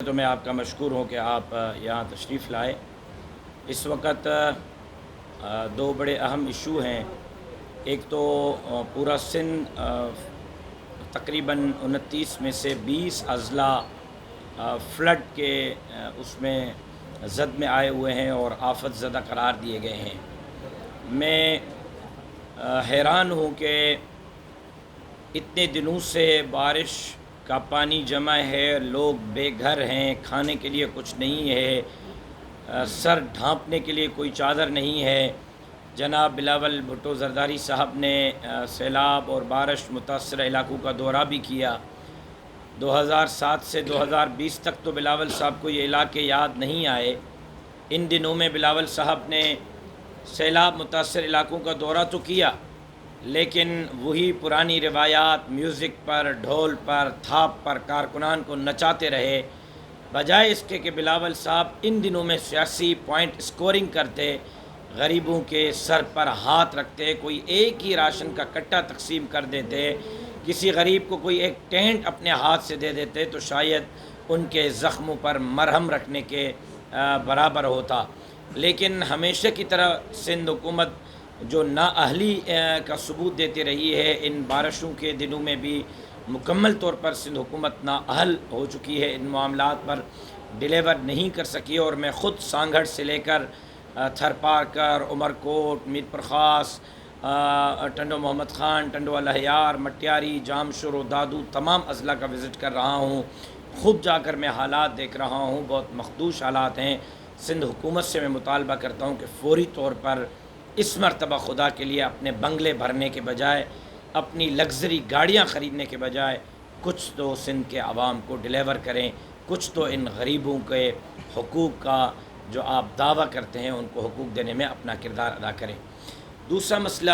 تو میں آپ کا مشکور ہوں کہ آپ یہاں تشریف لائے۔ اس وقت دو بڑے اہم ایشو ہیں۔ ایک تو پورا سندھ تقریباً 29 میں سے 20 اضلاع فلڈ کے اس میں زد میں آئے ہوئے ہیں اور آفت زدہ قرار دیے گئے ہیں۔ میں حیران ہوں کہ اتنے دنوں سے بارش کا پانی جمع ہے، لوگ بے گھر ہیں، کھانے کے لیے کچھ نہیں ہے، سر ڈھانپنے کے لیے کوئی چادر نہیں ہے۔ جناب بلاول بھٹو زرداری صاحب نے سیلاب اور بارش متاثرہ علاقوں کا دورہ بھی کیا۔ 2007 سے 2020 تک تو بلاول صاحب کو یہ علاقے یاد نہیں آئے۔ ان دنوں میں بلاول صاحب نے سیلاب متاثر علاقوں کا دورہ تو کیا، لیکن وہی پرانی روایات، میوزک پر، ڈھول پر، تھاپ پر کارکنان کو نچاتے رہے، بجائے اس کے کہ بلاول صاحب ان دنوں میں سیاسی پوائنٹ سکورنگ کرتے، غریبوں کے سر پر ہاتھ رکھتے، کوئی ایک ہی راشن کا کٹا تقسیم کر دیتے، کسی غریب کو کوئی ایک ٹینٹ اپنے ہاتھ سے دے دیتے تو شاید ان کے زخموں پر مرہم رکھنے کے برابر ہوتا۔ لیکن ہمیشہ کی طرح سندھ حکومت جو نااہلی کا ثبوت دیتی رہی ہے، ان بارشوں کے دنوں میں بھی مکمل طور پر سندھ حکومت نااہل ہو چکی ہے، ان معاملات پر ڈیلیور نہیں کر سکی۔ اور میں خود سانگھڑ سے لے کر تھر پارکر، عمر کوٹ، میر پرخاس، ٹنڈو محمد خان، ٹنڈو الہیار، مٹیاری، جامشور و دادو تمام اضلاع کا وزٹ کر رہا ہوں۔ خود جا کر میں حالات دیکھ رہا ہوں، بہت مخدوش حالات ہیں۔ سندھ حکومت سے میں مطالبہ کرتا ہوں کہ فوری طور پر اس مرتبہ خدا کے لیے اپنے بنگلے بھرنے کے بجائے، اپنی لگژری گاڑیاں خریدنے کے بجائے کچھ تو سندھ کے عوام کو ڈیلیور کریں، کچھ تو ان غریبوں کے حقوق کا جو آپ دعویٰ کرتے ہیں ان کو حقوق دینے میں اپنا کردار ادا کریں۔ دوسرا مسئلہ